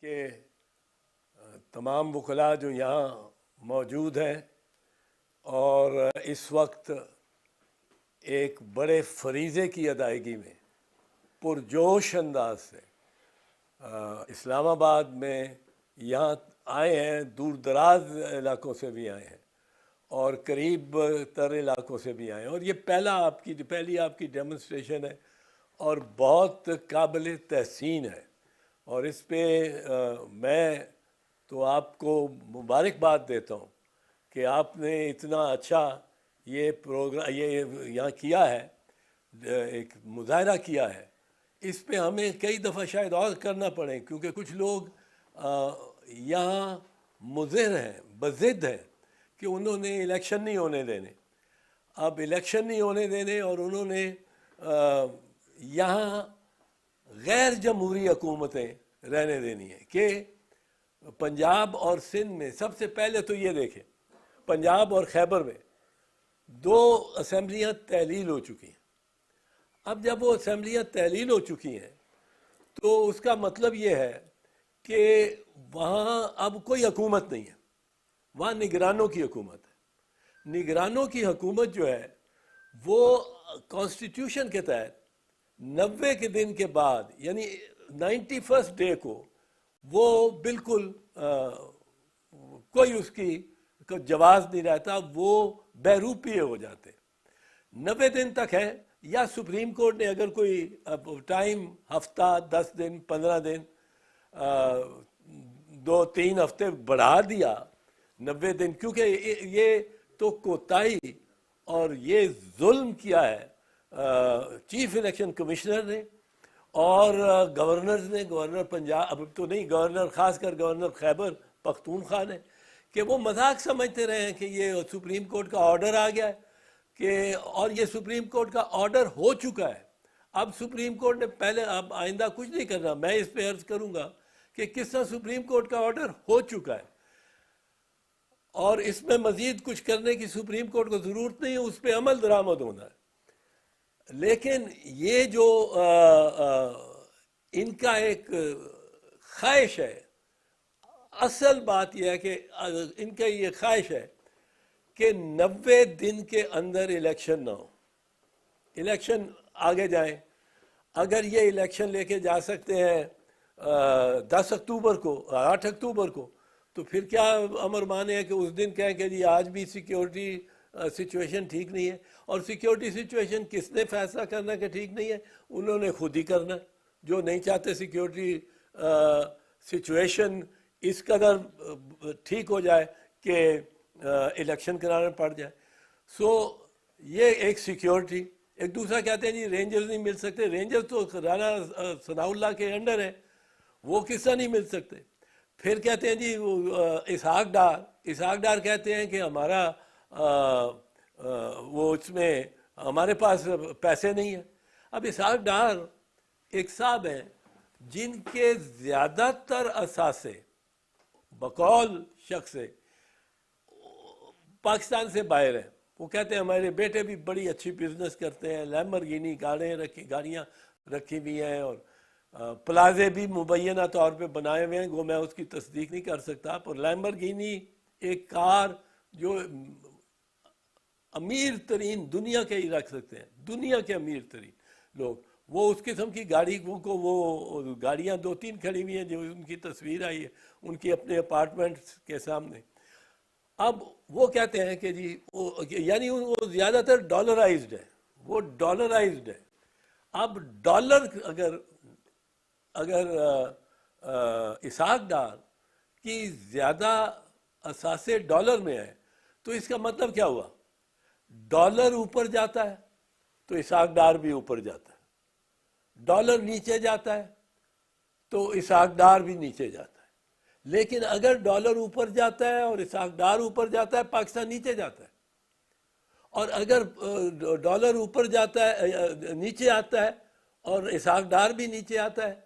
کہ تمام وکلاء جو یہاں موجود ہیں اور اس وقت ایک بڑے فریضے کی ادائیگی میں پرجوش انداز سے اسلام آباد میں یہاں آئے ہیں، دور دراز علاقوں سے بھی آئے ہیں اور قریب تر علاقوں سے بھی آئے ہیں، اور یہ پہلی آپ کی ڈیمونسٹریشن ہے اور بہت قابل تحسین ہے، اور اس پہ میں تو آپ کو مبارکباد دیتا ہوں کہ آپ نے اتنا اچھا یہ پروگرام یہاں کیا ہے، ایک مظاہرہ کیا ہے۔ اس پہ ہمیں کئی دفعہ شاید اور کرنا پڑے، کیونکہ کچھ لوگ یہاں مضر ہیں، بضد ہیں کہ انہوں نے الیکشن نہیں ہونے دینے۔ اب الیکشن نہیں ہونے دینے اور انہوں نے یہاں غیر جمہوری حکومتیں رہنے دینی ہیں کہ پنجاب اور سندھ میں سب سے پہلے تو یہ دیکھیں، پنجاب اور خیبر میں 2 اسمبلیاں تحلیل ہو چکی ہیں۔ اب جب وہ اسمبلیاں تحلیل ہو چکی ہیں تو اس کا مطلب یہ ہے کہ وہاں اب کوئی حکومت نہیں ہے، وہاں نگرانوں کی حکومت ہے۔ نگرانوں کی حکومت جو ہے وہ کانسٹیٹیوشن کے تحت 90 کے دن کے بعد، یعنی 91 ڈے کو وہ بالکل کوئی اس کی جواز نہیں رہتا، وہ بہروپیے ہو جاتے۔ 90 دن تک ہے، یا سپریم کورٹ نے اگر کوئی ٹائم ہفتہ 10 دن 15 دن 2-3 ہفتے بڑھا دیا 90 دن، کیونکہ یہ تو کوتاہی اور یہ ظلم کیا ہے چیف الیکشن کمشنر نے اور گورنرز نے، گورنر پنجاب اب تو نہیں، گورنر خاص کر گورنر خیبر پختونخوا نے، کہ وہ مذاق سمجھتے رہے ہیں کہ یہ سپریم کورٹ کا آرڈر آ گیا ہے اور یہ سپریم کورٹ کا آرڈر ہو چکا ہے۔ اب سپریم کورٹ نے پہلے، اب آئندہ کچھ نہیں کرنا، میں اس پہ عرض کروں گا کہ کس طرح سپریم کورٹ کا آرڈر ہو چکا ہے اور اس میں مزید کچھ کرنے کی سپریم کورٹ کو ضرورت نہیں ہے، اس پہ عمل درآمد ہونا ہے۔ لیکن یہ جو ان کا ایک خواہش ہے، اصل بات یہ ہے کہ ان کا یہ خواہش ہے کہ 90 دن کے اندر الیکشن نہ ہو، الیکشن آگے جائیں۔ اگر یہ الیکشن لے کے جا سکتے ہیں 10 اکتوبر کو، 8 اکتوبر کو، تو پھر کیا امر مانے ہے کہ اس دن کہیں کہ جی آج بھی سیکیورٹی سچویشن ٹھیک نہیں ہے، اور سیکیورٹی سچویشن کس نے فیصلہ کرنا کہ ٹھیک نہیں ہے؟ انہوں نے خود ہی کرنا، جو نہیں چاہتے سیکیورٹی سچویشن اس قدر ٹھیک ہو جائے کہ الیکشن کرانا پڑ جائے۔ سو یہ ایک سیکیورٹی، ایک دوسرا کہتے ہیں جی رینجرز نہیں مل سکتے، رینجرز تو رانا ثناء اللہ کے انڈر ہے، وہ کس طرح نہیں مل سکتے؟ پھر کہتے ہیں جی اسحاق ڈار کہتے ہیں کہ ہمارا وہ اس میں ہمارے پاس پیسے نہیں ہیں۔ اب اسحاق ڈار ایک صاحب ہیں جن کے زیادہ تر اثاثے بقول شخص سے پاکستان سے باہر ہیں۔ وہ کہتے ہیں ہمارے بیٹے بھی بڑی اچھی بزنس کرتے ہیں، لیمبرگینی گاڑیاں رکھی ہوئی ہیں اور پلازے بھی مبینہ طور پہ بنائے ہوئے ہیں، وہ میں اس کی تصدیق نہیں کر سکتا، پر لیمبرگینی ایک کار جو امیر ترین دنیا کے ہی رکھ سکتے ہیں، دنیا کے امیر ترین لوگ، وہ اس قسم کی گاڑی کو، وہ گاڑیاں 2-3 کھڑی ہوئی ہیں جو ان کی تصویر آئی ہے ان کی اپنے اپارٹمنٹس کے سامنے۔ اب وہ کہتے ہیں کہ جی یعنی وہ زیادہ تر ڈالرائزڈ ہے، وہ ڈالرائزڈ ہے۔ اب ڈالر اگر اسحاق ڈار کی زیادہ اثاثے ڈالر میں ہے تو اس کا مطلب کیا ہوا؟ ڈالر اوپر جاتا ہے تو اسحاق ڈار بھی اوپر جاتا ہے، ڈالر نیچے جاتا ہے تو اسحاق ڈار بھی نیچے جاتا ہے۔ لیکن اگر ڈالر اوپر جاتا ہے اور اسحاق ڈار اوپر جاتا ہے، پاکستان نیچے جاتا ہے، اور اگر ڈالر اوپر جاتا ہے، نیچے آتا ہے اور اسحاق ڈار بھی نیچے آتا ہے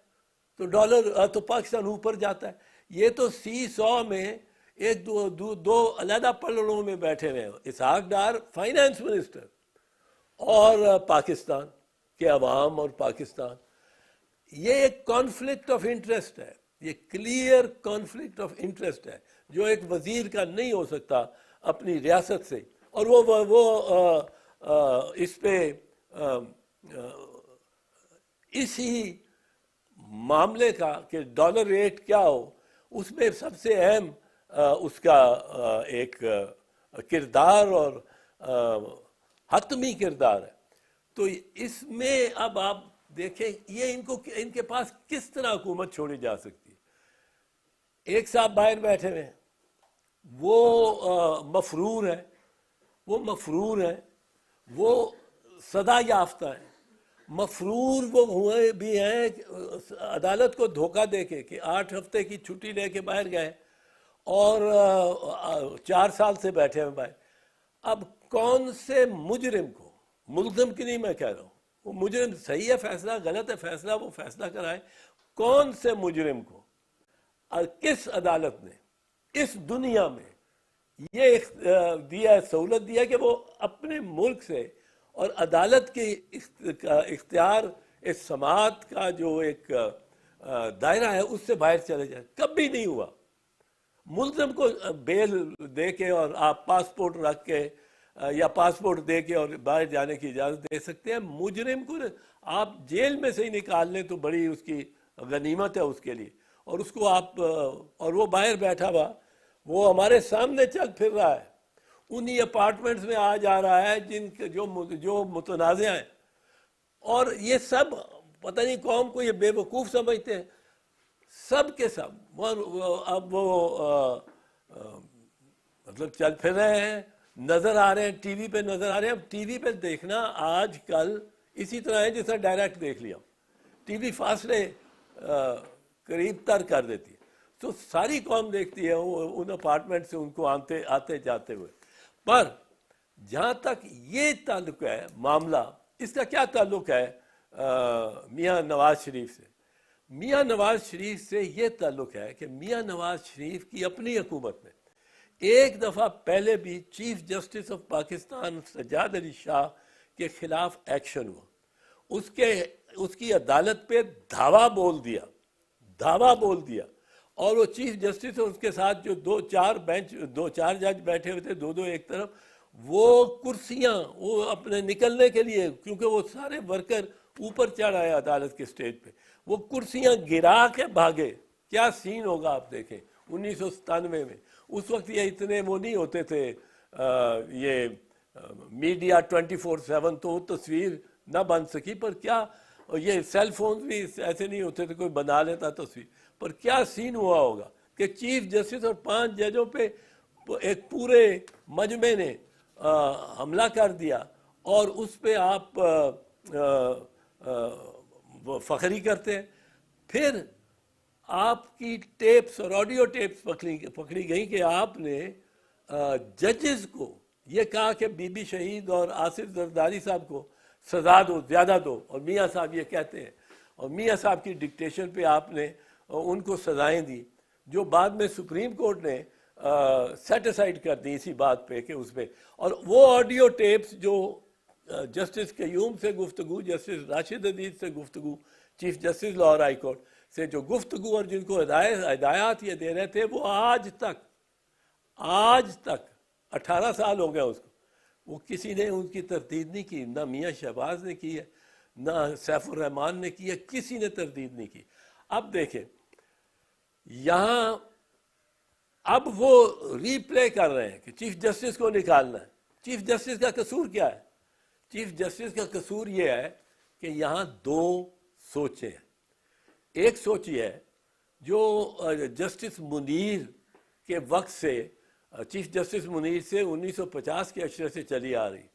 تو پاکستان اوپر جاتا ہے۔ یہ تو سی سو میں ایک دو علیحدہ پلڑوں میں بیٹھے ہوئے ہیں، اسحاق ڈار فائنانس منسٹر اور پاکستان کے عوام اور پاکستان، یہ ایک کانفلکٹ آف انٹرسٹ ہے۔ یہ کلیئر کانفلکٹ آف انٹرسٹ ہے جو ایک وزیر کا نہیں ہو سکتا اپنی ریاست سے، اور وہ اس پہ اسی معاملے کا کہ ڈالر ریٹ کیا ہو، اس میں سب سے اہم اس کا ایک کردار اور حتمی کردار ہے۔ تو اس میں اب آپ دیکھیں یہ ان کے پاس کس طرح حکومت چھوڑی جا سکتی ہے۔ ایک صاحب باہر بیٹھے ہوئے ہیں، وہ مفرور ہے، وہ سزا یافتہ ہے۔ مفرور وہ ہوئے بھی ہیں عدالت کو دھوکہ دے کے کہ 8 ہفتے کی چھٹی لے کے باہر گئے اور 4 سال سے بیٹھے ہیں باہر۔ اب کون سے مجرم کو، ملزم کی نہیں میں کہہ رہا ہوں، وہ مجرم صحیح ہے فیصلہ، غلط ہے فیصلہ، وہ فیصلہ کرائے، کون سے مجرم کو اور کس عدالت نے اس دنیا میں یہ دیا سہولت دیا کہ وہ اپنے ملک سے اور عدالت کی اختیار اس سماعت کا جو ایک دائرہ ہے اس سے باہر چلے جائے؟ کبھی نہیں ہوا۔ ملزم کو بیل دے کے اور آپ پاسپورٹ رکھ کے یا پاسپورٹ دے کے اور باہر جانے کی اجازت دے سکتے ہیں، مجرم کو آپ جیل میں سے ہی نکال لیں تو بڑی اس کی غنیمت ہے اس کے لیے، اور اس کو آپ اور وہ باہر بیٹھا ہوا وہ ہمارے سامنے چل پھر رہا ہے، انہی اپارٹمنٹس میں آ جا رہا ہے جو متنازع ہیں، اور یہ سب پتہ نہیں قوم کو یہ بے وقوف سمجھتے ہیں، سب کے سب اب وہ مطلب چل پھر رہے ہیں، نظر آ رہے ہیں، ٹی وی پہ نظر آ رہے ہیں۔ اب ٹی وی پہ دیکھنا آج کل اسی طرح ہے جیسا ڈائریکٹ دیکھ لیا، ٹی وی فاصلے قریب تر کر دیتی ہے، تو ساری قوم دیکھتی ہے ان اپارٹمنٹ سے ان کو آتے جاتے ہوئے۔ پر جہاں تک یہ تعلق ہے معاملہ، اس کا کیا تعلق ہے میاں نواز شریف سے؟ میاں نواز شریف سے یہ تعلق ہے کہ میاں نواز شریف کی اپنی حکومت میں ایک دفعہ پہلے بھی chief justice of Pakistan Sajjad Ali Shah کے خلاف ایکشن ہوا، اس کی عدالت پہ دھاوا بول دیا، اور وہ چیف جسٹس اور اس کے ساتھ جو 2-4 جج بیٹھے ہوئے تھے، دو ایک طرف، وہ کرسیاں وہ اپنے نکلنے کے لیے، کیونکہ وہ سارے ورکر اوپر چڑھ آئے عدالت کے سٹیج پہ، وہ کرسیاں گرا کے بھاگے۔ کیا سین ہوگا آپ دیکھیں 1997 میں، اس وقت یہ اتنے وہ نہیں ہوتے تھے، یہ میڈیا 24/7 تو وہ تصویر نہ بن سکی، پر کیا یہ سیل فون بھی ایسے نہیں ہوتے تھے کوئی بنا لیتا تصویر، پر کیا سین ہوا ہوگا کہ چیف جسٹس اور 5 ججوں پہ ایک پورے مجمع نے حملہ کر دیا، اور اس پہ آپ فخری کرتے ہیں۔ پھر آپ کی ٹیپس اور آڈیو ٹیپس پکڑی گئیں کہ آپ نے ججز کو یہ کہا کہ بی بی شہید اور آصف زرداری صاحب کو سزا دو، زیادہ دو، اور میاں صاحب یہ کہتے ہیں، اور میاں صاحب کی ڈکٹیشن پہ آپ نے ان کو سزائیں دی، جو بعد میں سپریم کورٹ نے سیٹ اسائڈ کر دی اسی بات پہ کہ اس پہ، اور وہ آڈیو ٹیپس جو جسٹس قیوم سے گفتگو، جسٹس راشد عزیز سے گفتگو، chief justice Lahore high court سے جو گفتگو اور جن کو ہدایات یہ دے رہے تھے، وہ آج تک 18 سال ہو گئے اس کو، وہ کسی نے ان کی تردید نہیں کی، نہ میاں شہباز نے کی ہے، نہ سیف الرحمان نے کی ہے، کسی نے تردید نہیں کی۔ اب دیکھیں یہاں اب وہ ری پلے کر رہے ہیں کہ چیف جسٹس کو نکالنا ہے۔ چیف جسٹس کا قصور کیا ہے؟ چیف جسٹس کا قصور یہ ہے کہ یہاں 2 سوچیں ہیں۔ ایک سوچ یہ ہے جو جسٹس منیر کے وقت سے، چیف جسٹس منیر سے 1950 کے عشرے سے چلی آ رہی،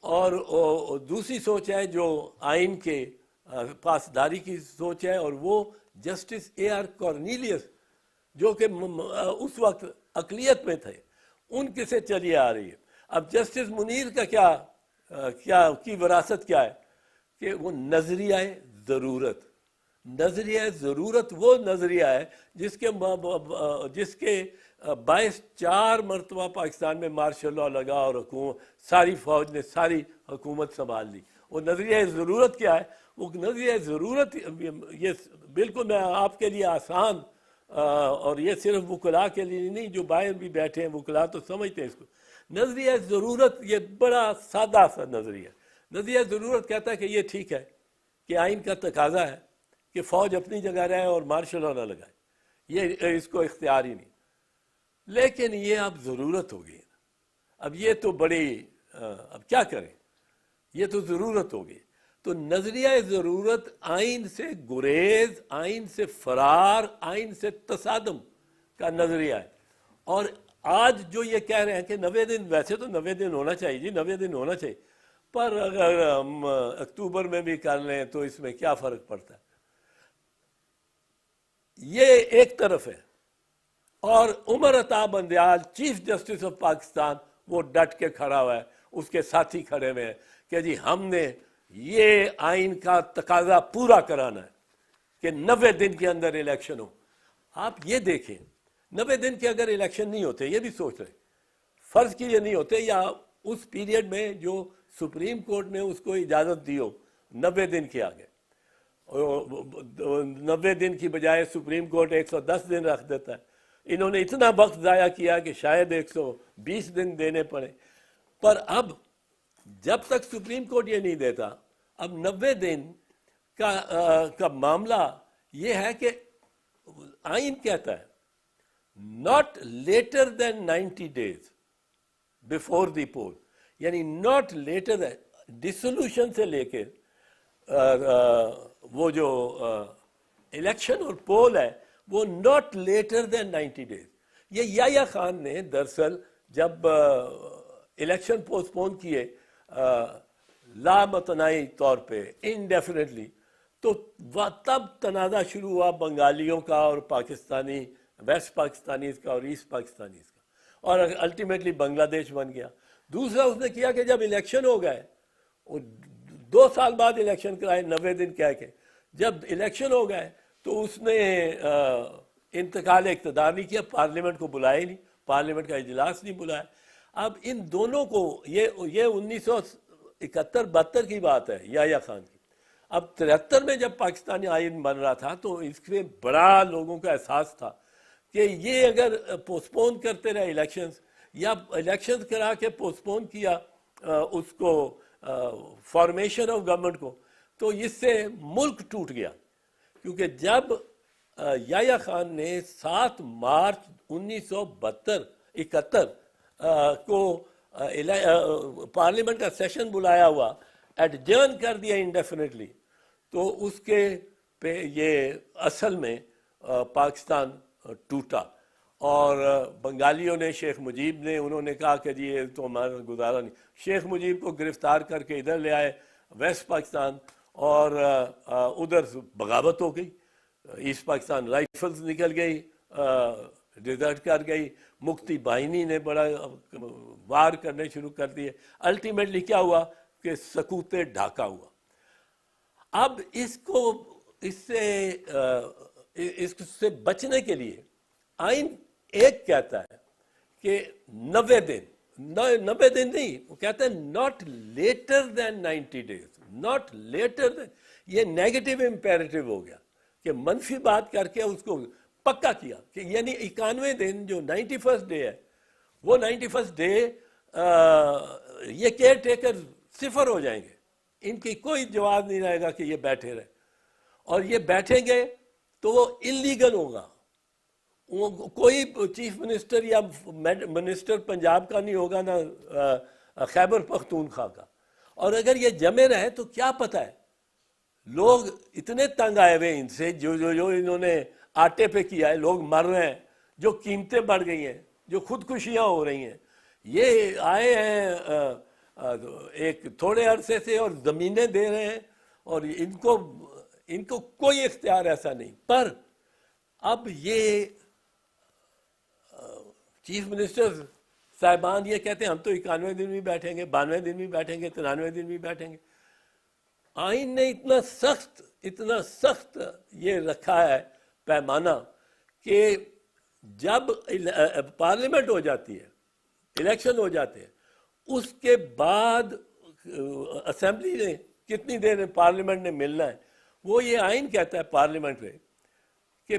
اور دوسری سوچ ہے جو آئین کے پاسداری کی سوچ ہے، اور وہ جسٹس اے آر کارنیلیس جو کہ اس وقت اقلیت میں تھے، ان کے سے چلی آ رہی ہے۔ اب جسٹس منیر کا کیا کی وراثت کیا ہے کہ وہ نظریہ ضرورت وہ نظریہ ہے جس کے باعث 4 مرتبہ پاکستان میں مارشل لاء لگا اور ساری فوج نے ساری حکومت سنبھال لی۔ وہ نظریہ ضرورت کیا ہے؟ وہ نظریہ ضرورت، یہ بالکل میں آپ کے لیے آسان اور یہ صرف وکلاء کے لیے نہیں، جو باہر بھی بیٹھے ہیں وکلاء تو سمجھتے ہیں اس کو. نظریہ ضرورت یہ بڑا سادہ سا نظریہ ضرورت کہتا ہے کہ یہ ٹھیک ہے کہ آئین کا تقاضا ہے کہ فوج اپنی جگہ رہے اور مارشل لا نہ لگائے، یہ اس کو اختیار ہی نہیں. لیکن یہ اب ضرورت ہو گئی، اب یہ تو بڑی اب کیا کریں، یہ تو ضرورت ہو گئی. تو نظریہ ضرورت آئین سے گریز، آئین سے فرار، آئین سے تصادم کا نظریہ ہے. اور آج جو یہ کہہ رہے ہیں کہ 90 دن، ویسے تو 90 دن ہونا چاہیے جی، 90 دن ہونا چاہیے، پر اگر ہم اکتوبر میں بھی کر لیں تو اس میں کیا فرق پڑتا ہے. یہ ایک طرف ہے. اور Umar Ata Bandial chief justice of Pakistan وہ ڈٹ کے کھڑا ہوا ہے، اس کے ساتھی کھڑے ہوئے ہیں کہ جی ہم نے یہ آئین کا تقاضا پورا کرانا ہے کہ 90 دن کے اندر الیکشن ہو. آپ یہ دیکھیں 90 دن کے اگر الیکشن نہیں ہوتے، یہ بھی سوچ رہے فرض کیجئے نہیں ہوتے، یا اس پیریڈ میں جو سپریم کورٹ نے اس کو اجازت دی ہو 90 دن کے آگے، 90 دن کی بجائے سپریم کورٹ 110 دن رکھ دیتا ہے. انہوں نے اتنا وقت ضائع کیا کہ شاید 120 دن دینے پڑے. پر اب جب تک سپریم کورٹ یہ نہیں دیتا، اب 90 دن کا معاملہ یہ ہے کہ آئین کہتا ہے not later than 90 days before the poll، یعنی not later than ڈسولوشن سے لے کے وہ جو الیکشن اور پول ہے وہ not later than 90 days. یہ یحییٰ خان نے دراصل جب الیکشن پوسٹ پون کیے لامتناہی طور پہ انڈیفینیٹلی، تو تب تنازع شروع ہوا بنگالیوں کا اور پاکستانی، ویسٹ پاکستانیز کا اور ایسٹ پاکستانیز کا، اور الٹیمیٹلی بنگلہ دیش بن گیا. دوسرا اس نے کیا کہ جب الیکشن ہو گئے، 2 سال بعد الیکشن کرائے 90 دن کہہ کے، جب الیکشن ہو گئے تو اس نے انتقال اقتدار نہیں کیا، پارلیمنٹ کو بلایا ہی نہیں، پارلیمنٹ کا اجلاس نہیں بلایا. اب ان دونوں کو یہ 1971-72 کی بات ہے یحییٰ خان کی. اب 73 میں جب پاکستانی آئین بن رہا تھا تو اس میں بڑا لوگوں کا احساس تھا کہ یہ اگر پوسٹ پون کرتے رہے الیکشنز، یا الیکشنز کرا کے پوسٹ پون کیا اس کو فارمیشن آف گورنمنٹ کو، تو اس سے ملک ٹوٹ گیا. کیونکہ جب یحییٰ خان نے 7 مارچ 1971 کو پارلیمنٹ کا سیشن بلایا ہوا، ایڈجرن کر دیا انڈیفینیٹلی، تو اس کے پہ یہ اصل میں پاکستان ٹوٹا. اور بنگالیوں نے، شیخ مجیب نے، انہوں نے کہا کہ جی یہ تو ہمارا گزارا نہیں. شیخ مجیب کو گرفتار کر کے ادھر لے آئے ویسٹ پاکستان، اور ادھر بغاوت ہو گئی، ایسٹ پاکستان رائفلز نکل گئی، ڈیزرٹ کر گئی، مکتی باہنی نے بڑا وار کرنے شروع کر دیے. الٹیمیٹلی کیا ہوا کہ سکوت ڈھاکہ ہوا. اب اس سے بچنے کے لیے آئین ایک کہتا ہے کہ 90 دن نہیں، وہ کہتا ہے not later than 90 days، not later than. یہ نیگیٹو امپیریٹو ہو گیا کہ منفی بات کر کے اس کو پکا کیا کہ یعنی 91 دن جو 91st ڈے ہے، وہ 91st ڈے یہ کیئر ٹیکر صفر ہو جائیں گے، ان کی کوئی جواز نہیں رہے گا کہ یہ بیٹھے رہے. اور یہ بیٹھیں گے تو وہ انلیگل ہوگا. کوئی چیف منسٹر یا منسٹر پنجاب کا نہیں ہوگا، نہ خیبر پختونخوا کا. اور اگر یہ جمے رہے تو کیا پتہ ہے، لوگ اتنے تنگ آئے ہوئے ان سے، جو انہوں نے آٹے پہ کیا ہے، لوگ مر رہے ہیں، جو قیمتیں بڑھ گئی ہیں، جو خودکشیاں ہو رہی ہیں. یہ آئے ہیں ایک تھوڑے عرصے سے اور زمینیں دے رہے ہیں، اور ان کو کوئی اختیار ایسا نہیں. پر اب یہ چیف منسٹر صاحبان یہ کہتے ہیں ہم تو 91 دن بھی بیٹھیں گے، 92 دن بھی بیٹھیں گے، 93 دن بھی بیٹھیں گے. آئین نے اتنا سخت یہ رکھا ہے پیمانہ کہ جب پارلیمنٹ ہو جاتی ہے، الیکشن ہو جاتے ہیں، اس کے بعد اسمبلی نے کتنی دیر میں پارلیمنٹ نے ملنا ہے. وہ یہ آئین کہتا ہے پارلیمنٹ میں کہ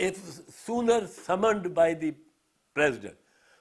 if sooner summoned by the president.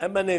MNA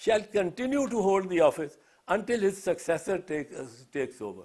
shall continue to hold the office until his successor takes over.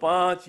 5,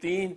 3,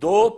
2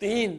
3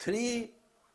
3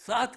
7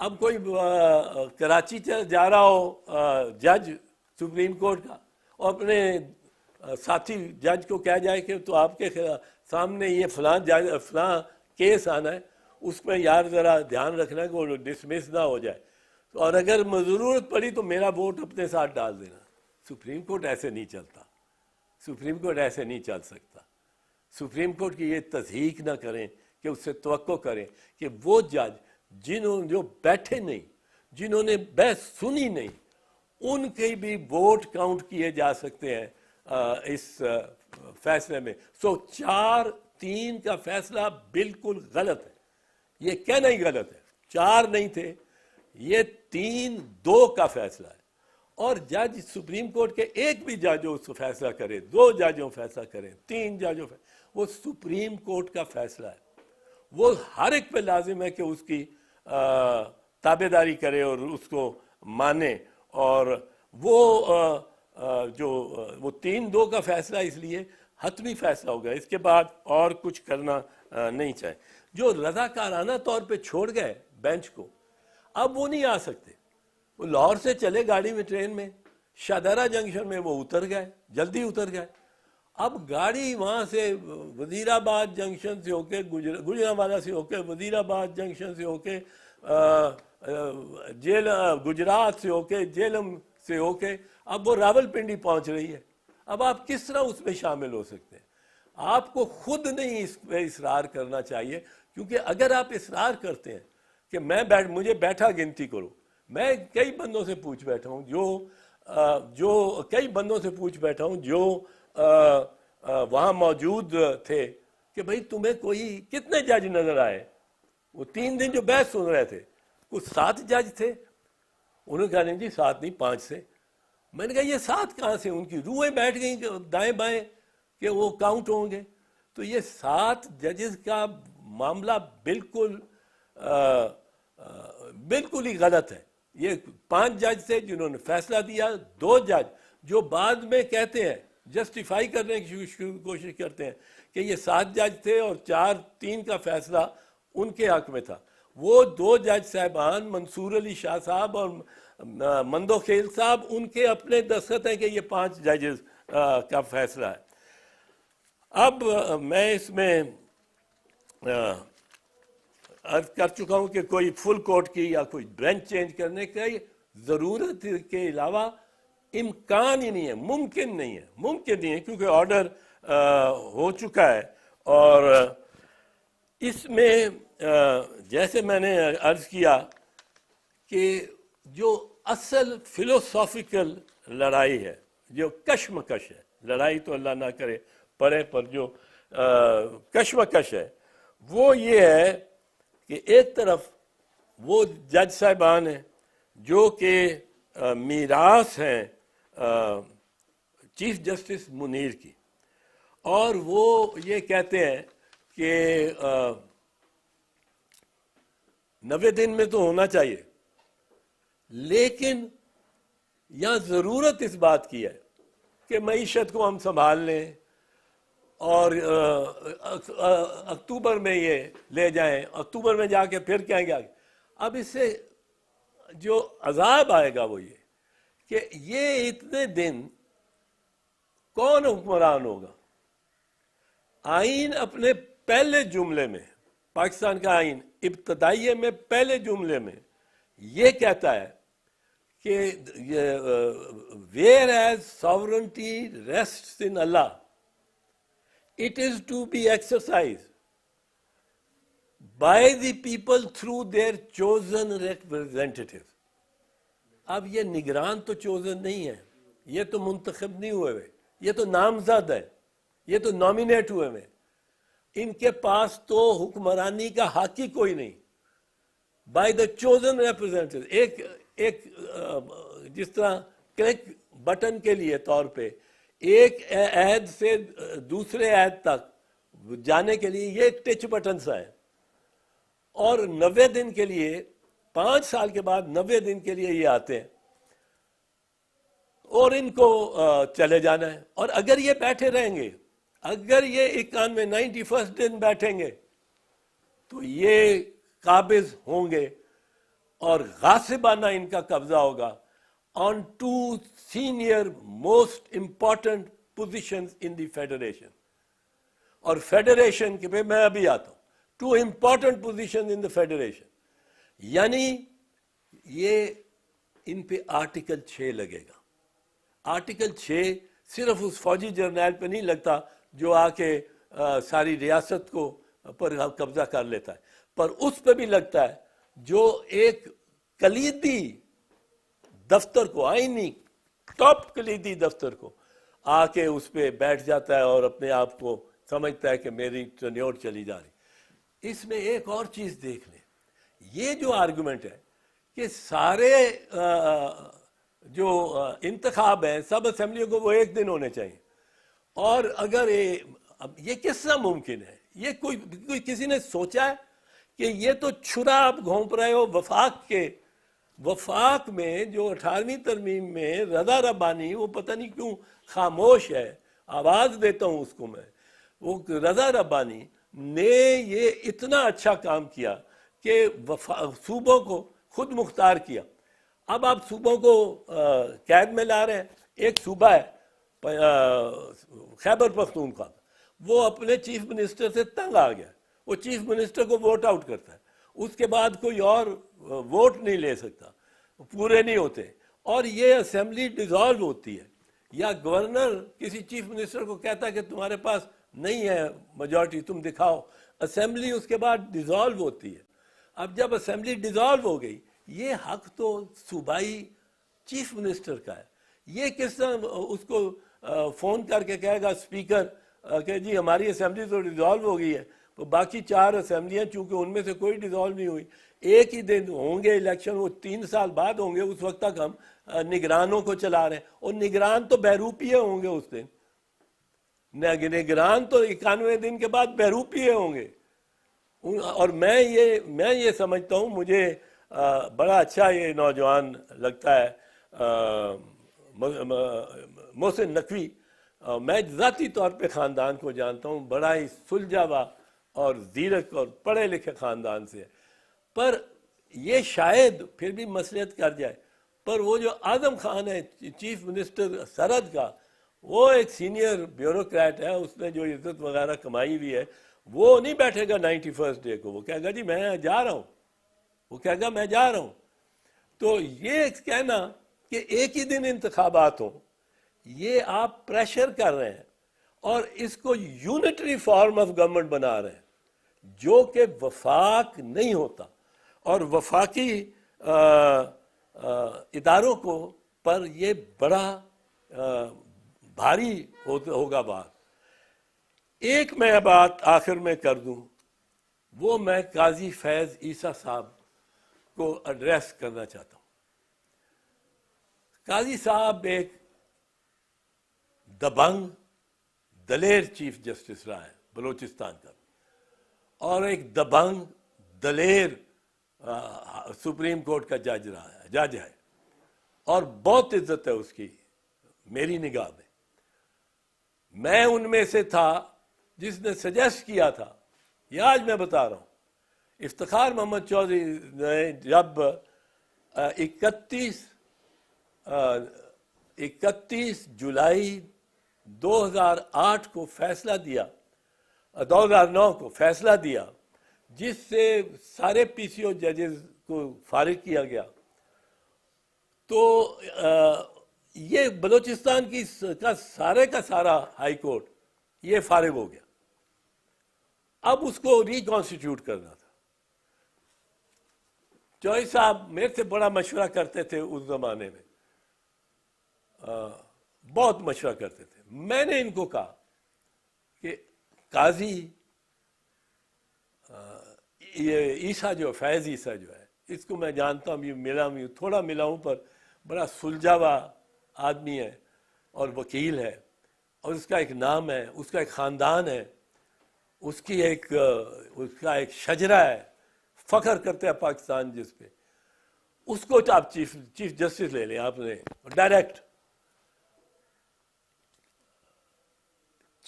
اب کوئی کراچی جا رہا ہو جج سپریم کورٹ کا اور اپنے ساتھی جج کو کہہ جائے کہ تو آپ کے سامنے یہ فلاں کیس آنا ہے، اس میں یار ذرا دھیان رکھنا کہ وہ ڈسمس نہ ہو جائے، اور اگر ضرورت پڑی تو میرا ووٹ اپنے ساتھ ڈال دینا۔ سپریم کورٹ ایسے نہیں چلتا، سپریم کورٹ ایسے نہیں چل سکتا۔ سپریم کورٹ کی یہ تصدیق نہ کریں کہ اس سے توقع کریں کہ وہ جج جو بیٹھے نہیں، جنہوں نے بحث سنی نہیں، ان کے بھی ووٹ کاؤنٹ کیے جا سکتے ہیں اس فیصلے میں۔ 4-3 کا فیصلہ بالکل غلط ہے، یہ کہنا ہی غلط ہے۔ 4 نہیں تھے، یہ 3-2 کا فیصلہ ہے، اور جج سپریم کورٹ کے ایک بھی جج اس کو فیصلہ کرے، 2 ججوں فیصلہ کریں، 3 ججوں وہ سپریم کورٹ کا فیصلہ ہے۔ وہ ہر ایک پہ لازم ہے کہ اس کی تابع داری کرے اور اس کو مانے، اور وہ جو 3-2 کا فیصلہ اس لیے حتمی فیصلہ ہوگا، اس کے بعد اور کچھ کرنا نہیں چاہے۔ جو رضاکارانہ طور پہ چھوڑ گئے بینچ کو، اب وہ نہیں آ سکتے۔ وہ لاہور سے چلے گاڑی میں، ٹرین میں، شاہدرہ جنکشن میں وہ اتر گئے، جلدی اتر گئے۔ اب گاڑی وہاں سے وزیر آباد جنکشن سے ہو کے گجرانوالہ سے ہو کے وزیر آباد جنکشن سے ہو کے گجرات سے ہو کے جیلم سے ہو کے اب وہ راول پنڈی پہنچ رہی ہے۔ اب آپ کس طرح اس میں شامل ہو سکتے ہیں؟ آپ کو خود نہیں اس پہ اصرار کرنا چاہیے، کیونکہ اگر آپ اصرار کرتے ہیں کہ مجھے بیٹھا گنتی کرو، میں کئی بندوں سے پوچھ بیٹھا ہوں جو وہاں موجود تھے کہ بھئی تمہیں کتنے جج نظر آئے؟ وہ 3 دن جو بحث سن رہے تھے، کچھ 7 جج تھے۔ انہوں نے کہا نہیں جی 7 نہیں 5 سے۔ میں نے کہا یہ 7 کہاں سے؟ ان کی روحیں بیٹھ گئیں دائیں بائیں کہ وہ کاؤنٹ ہوں گے۔ تو یہ 7 ججز کا معاملہ بالکل ہی غلط ہے۔ یہ 5 جج تھے جنہوں نے فیصلہ دیا، 2 جج جو بعد میں کہتے ہیں، جسٹیفائی کرنے کی کوشش کرتے ہیں کہ یہ 7 جج تھے اور 4-3 کا فیصلہ ان کے حق میں تھا۔ وہ 2 جج صاحبان منصور علی شاہ صاحب اور مندو خیل صاحب، ان کے اپنے دستخط ہیں کہ یہ 5 ججز کا فیصلہ ہے۔ اب میں اس میں عرض کر چکا ہوں کہ کوئی فل کورٹ کی یا کوئی بینچ چینج کرنے کی ضرورت کے علاوہ امکان ہی نہیں ہے، ممکن نہیں ہے، کیونکہ آرڈر ہو چکا ہے۔ اور اس میں جیسے میں نے عرض کیا کہ جو اصل فلوسافیکل لڑائی ہے، جو کشمکش ہے، لڑائی تو اللہ نہ کرے پڑے، پر جو کشمکش ہے وہ یہ ہے کہ ایک طرف وہ جج صاحبان ہیں جو کہ میراث ہیں چیف جسٹس منیر کی، اور وہ یہ کہتے ہیں کہ 90 دن میں تو ہونا چاہیے، لیکن یہاں ضرورت اس بات کی ہے کہ معیشت کو ہم سنبھال لیں اور اکتوبر میں یہ لے جائیں، اکتوبر میں جا کے پھر کہیں گے آگے۔ اب اس سے جو عذاب آئے گا وہ یہ کہ یہ اتنے دن کون حکمران ہوگا؟ آئین اپنے پہلے جملے میں، پاکستان کا آئین ابتدائیے میں پہلے جملے میں یہ کہتا ہے کہ where as sovereignty rests in Allah, it is to be exercised by the people through their chosen representatives. اب یہ نگران تو چوزن نہیں ہے، یہ تو منتخب نہیں ہوئے ہوئے، یہ تو نامزد ہے، یہ تو نامینیٹ ہوئے ہوئے، ان کے پاس تو حکمرانی کا حق ہی کوئی نہیں۔ بائی دا چوزن ریپرزینٹیو، ایک جس طرح کلک بٹن کے لیے طور پہ ایک عہد سے دوسرے عہد تک جانے کے لیے یہ ایک ٹچ بٹن سا ہے، اور 90 دن کے لیے 5 سال کے بعد 90 دن کے لیے یہ آتے ہیں اور ان کو چلے جانا ہے۔ اور اگر یہ بیٹھے رہیں گے، اگر یہ 91 دن بیٹھیں گے تو یہ قابض ہوں گے اور غاصبانہ ان کا قبضہ ہوگا on two senior most important positions in the federation. اور فیڈریشن کے پہ میں ابھی آتا ہوں, two important position in the federation. یعنی یہ ان پہ آرٹیکل 6 لگے گا. آرٹیکل 6 صرف اس فوجی جرنیل پہ نہیں لگتا جو آ کے ساری ریاست کو پر قبضہ کر لیتا ہے, پر اس پہ بھی لگتا ہے جو ایک کلیدی دفتر کو, آئینی ٹاپ کلیدی دفتر کو آ کے اس پہ بیٹھ جاتا ہے اور اپنے آپ کو سمجھتا ہے کہ میری ٹینیور چلی جا رہی. اس میں ایک اور چیز دیکھ لیں, یہ جو آرگومنٹ ہے کہ سارے جو انتخاب ہیں سب اسمبلیوں کو وہ ایک دن ہونے چاہیے, اور اگر اب یہ کس طرح ممکن ہے؟ یہ کوئی کسی نے سوچا ہے کہ یہ تو چھرا آپ گھونپ رہے ہو وفاق کے. وفاق میں جو 18ویں ترمیم میں رضا ربانی, وہ پتہ نہیں کیوں خاموش ہے, آواز دیتا ہوں اس کو میں, وہ رضا ربانی نے یہ اتنا اچھا کام کیا کہ صوبوں کو خود مختار کیا. اب آپ صوبوں کو قید میں لا رہے ہیں. ایک صوبہ ہے خیبر پختونخوا, وہ اپنے چیف منسٹر سے تنگ آ گیا. وہ چیف منسٹر کو ووٹ آؤٹ کرتا ہے, اس کے بعد کوئی اور ووٹ نہیں لے سکتا, پورے نہیں ہوتے, اور یہ اسمبلی ڈیزالو ہوتی ہے. یا گورنر کسی چیف منسٹر کو کہتا ہے کہ تمہارے پاس نہیں ہے میجورٹی, تم دکھاؤ. اسمبلی اس کے بعد ڈیزالو ہوتی ہے. اب جب اسمبلی ڈیزالو ہو گئی, یہ حق تو صوبائی چیف منسٹر کا ہے. یہ کس طرح اس کو فون کر کے کہے گا اسپیکر کہ جی ہماری اسمبلی تو ڈیزالو ہو گئی ہے, تو باقی 4 اسمبلیاں چونکہ ان میں سے کوئی ڈیزالو نہیں ہوئی, ایک ہی دن ہوں گے الیکشن, وہ 3 سال بعد ہوں گے, اس وقت تک ہم نگرانوں کو چلا رہے ہیں, اور نگران تو بہروپیے ہوں گے اس دن. نگران تو 91 دن کے بعد بہروپیے ہوں گے. اور میں یہ سمجھتا ہوں, مجھے بڑا اچھا یہ نوجوان لگتا ہے محسن نقوی. میں ذاتی طور پہ خاندان کو جانتا ہوں, بڑا ہی سلجھا ہوا اور زیرک اور پڑھے لکھے خاندان سے, پر یہ شاید پھر بھی مصلحت کر جائے. پر وہ جو اعظم خان ہے چیف منسٹر سرحد کا, وہ ایک سینئر بیوروکریٹ ہے, اس نے جو عزت وغیرہ کمائی ہوئی ہے, وہ نہیں بیٹھے گا 91 ڈے کو, وہ کہے گا جی میں جا رہا ہوں, وہ کہے گا میں جا رہا ہوں. تو یہ کہنا کہ ایک ہی دن انتخابات ہوں, یہ آپ پریشر کر رہے ہیں اور اس کو یونٹری فارم آف گورنمنٹ بنا رہے ہیں, جو کہ وفاق نہیں ہوتا. اور وفاقی اداروں کو پر یہ بڑا بھاری ہوگا بات. ایک میں بات آخر میں کر دوں, وہ میں قاضی فیض عیسیٰ صاحب کو ایڈریس کرنا چاہتا ہوں. قاضی صاحب ایک دبنگ دلیر چیف جسٹس رہا ہے بلوچستان کا, اور ایک دبنگ دلیر سپریم کورٹ کا جج ہے, اور بہت عزت ہے اس کی میری نگاہ میں. میں ان میں سے تھا جس نے سجیسٹ کیا تھا, یہ آج میں بتا رہا ہوں, افتخار محمد چودھری نے جب 31 جولائی 2008 کو فیصلہ دیا, 2009 کو فیصلہ دیا, جس سے سارے پی سی او ججز کو فارغ کیا گیا, تو یہ بلوچستان کا سارا ہائی کورٹ یہ فارغ ہو گیا. اب اس کو ریکانسٹیٹیوٹ کرنا تھا. چوہی صاحب میرے سے بڑا مشورہ کرتے تھے اس زمانے میں, بہت مشورہ کرتے تھے. میں نے ان کو کہا کہ قاضی یہ عیسیٰ جو فیض عیسیٰ جو ہے, اس کو میں جانتا ہوں, تھوڑا ملا ہوں, پر بڑا سلجھا ہوا آدمی ہے اور وکیل ہے, اور اس کا ایک نام ہے, اس کا ایک خاندان ہے, اس کا ایک شجرہ ہے, فخر کرتے ہیں پاکستان جس پہ. اس کو آپ چیف جسٹس لے لیں آپ نے ڈائریکٹ.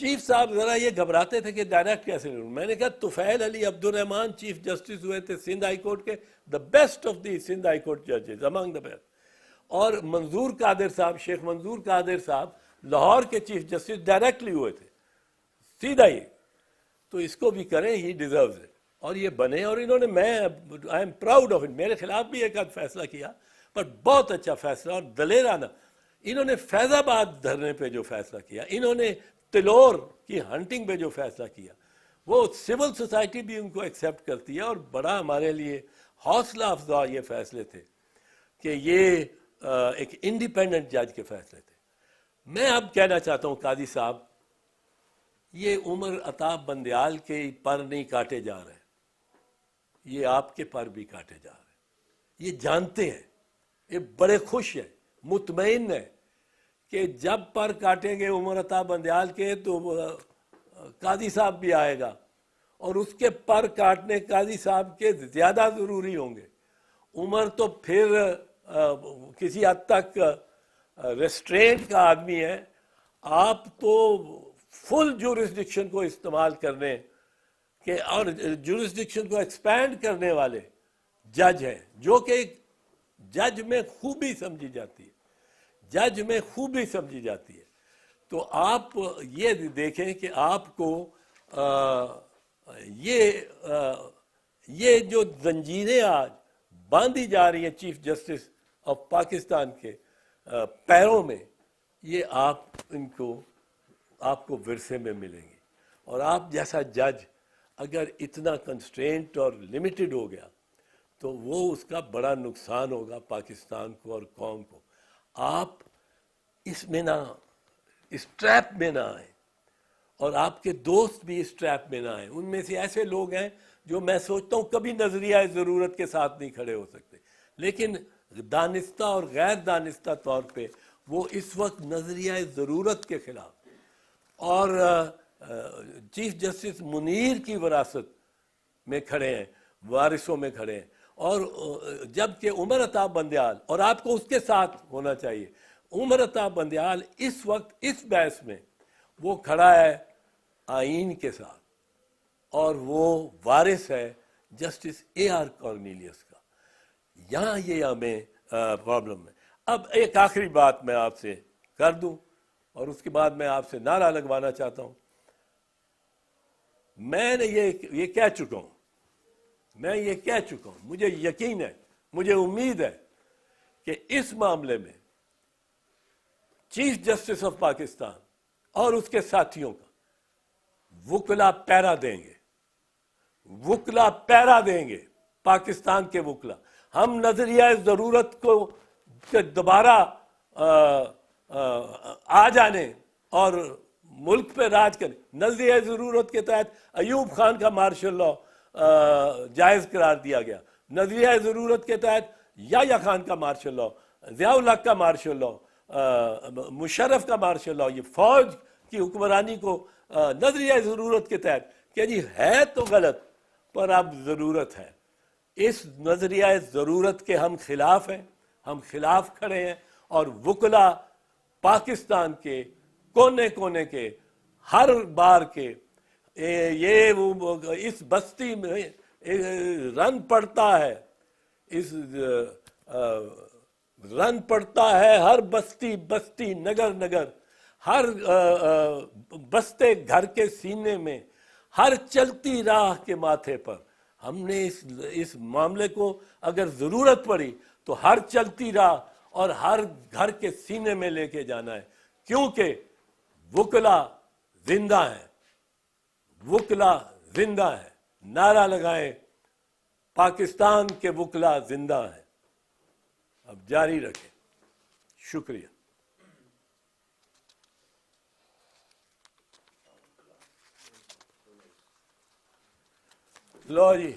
چیف صاحب ذرا یہ گھبراتے تھے کہ ڈائریکٹ کیسے لوں. میں نے کہا طفیل علی عبد الرحمان چیف جسٹس ہوئے تھے سندھ ہائی کورٹ کے, the best of the Sindh high court ججز, امنگ دا بیسٹ. اور منظور قادر صاحب, شیخ منظور قادر صاحب لاہور کے چیف جسٹس ڈائریکٹلی ہوئے تھے, سیدھا ہی. تو اس کو بھی کریں, ہی ڈیزروز اٹ. اور یہ بنے, اور انہوں نے, میں I am proud of it, میرے خلاف بھی ایک آدھ فیصلہ کیا پر بہت اچھا فیصلہ اور دلیرانہ. انہوں نے فیض آباد دھرنے پہ جو فیصلہ کیا, انہوں نے تلور کی ہنٹنگ پہ جو فیصلہ کیا, وہ سول سوسائٹی بھی ان کو ایکسیپٹ کرتی ہے. اور بڑا ہمارے لیے حوصلہ افزا یہ فیصلے تھے کہ یہ ایک انڈیپینڈنٹ جج کے فیصلے تھے. میں اب کہنا چاہتا ہوں قاضی صاحب, یہ عمر عطا بندیال کے پر نہیں کاٹے جا رہے, یہ آپ کے پر بھی کاٹے جا رہے ہیں. یہ جانتے ہیں, یہ بڑے خوش ہیں, مطمئن ہیں کہ جب پر کاٹیں گے عمر عطا بندیال کے تو قاضی صاحب بھی آئے گا, اور اس کے پر کاٹنے قاضی صاحب کے زیادہ ضروری ہوں گے. عمر تو پھر کسی حد تک ریسٹرینٹ کا آدمی ہے, آپ تو فل جورسڈکشن کو استعمال کرنے کہ, اور جورسڈکشن کو ایکسپینڈ کرنے والے جج ہیں, جو کہ ایک جج میں خوبی سمجھی جاتی ہے, جج میں خوبی سمجھی جاتی ہے. تو آپ یہ دیکھیں کہ آپ کو یہ جو زنجیریں آج باندھی جا رہی ہیں چیف جسٹس آف پاکستان کے پیروں میں, یہ آپ کو ورثے میں ملیں گی. اور آپ جیسا جج اگر اتنا کنسٹرینٹ اور لمیٹڈ ہو گیا تو وہ اس کا بڑا نقصان ہوگا پاکستان کو اور قوم کو. آپ اس میں نہ, اس ٹریپ میں نہ آئیں, اور آپ کے دوست بھی اس ٹریپ میں نہ آئیں. ان میں سے ایسے لوگ ہیں جو میں سوچتا ہوں کبھی نظریہ ضرورت کے ساتھ نہیں کھڑے ہو سکتے, لیکن دانستہ اور غیر دانستہ طور پہ وہ اس وقت نظریہ ضرورت کے خلاف. اور چیف جسٹس منیر کی وراثت میں کھڑے ہیں, وارثوں میں کھڑے ہیں. اور جبکہ عمر عطا بندیال, اور آپ کو اس کے ساتھ ہونا چاہیے, عمر عطا بندیال اس وقت اس بحث میں وہ کھڑا ہے آئین کے ساتھ, اور وہ وارث ہے جسٹس اے آر کارنیلیس کا. یہاں یہ ہمیں پرابلم ہے. اب ایک آخری بات میں آپ سے کر دوں, اور اس کے بعد میں آپ سے نعرہ لگوانا چاہتا ہوں. میں نے یہ کہہ چکا ہوں, مجھے یقین ہے, مجھے امید ہے کہ اس معاملے میں چیف جسٹس آف پاکستان اور اس کے ساتھیوں کا وکلا پیرا دیں گے, پاکستان کے وکلا. ہم نظریہ ضرورت کو دوبارہ آ جانے اور ملک پہ راج کریں. نظریہ ضرورت کے تحت ایوب خان کا مارشل لا جائز قرار دیا گیا. نظریہ ضرورت کے تحت یحییٰ خان کا مارشل لا, ضیاء الحق کا مارشل لا, مشرف کا مارشل لا, یہ فوج کی حکمرانی کو نظریہ ضرورت کے تحت کہ جی ہے تو غلط پر اب ضرورت ہے. اس نظریہ ضرورت کے ہم خلاف ہیں, ہم خلاف کھڑے ہیں. اور وکلا پاکستان کے کونے کونے کے, ہر بار کے, یہ اس بستی میں رن پڑتا ہے ہر بستی نگر, ہر بستے گھر کے سینے میں, ہر چلتی راہ کے ماتھے پر. ہم نے اس معاملے کو اگر ضرورت پڑی تو ہر چلتی راہ اور ہر گھر کے سینے میں لے کے جانا ہے, کیونکہ وکلا زندہ ہے. نعرہ لگائیں, پاکستان کے وکلا زندہ ہیں. اب جاری رکھیں. شکریہ. لو جی.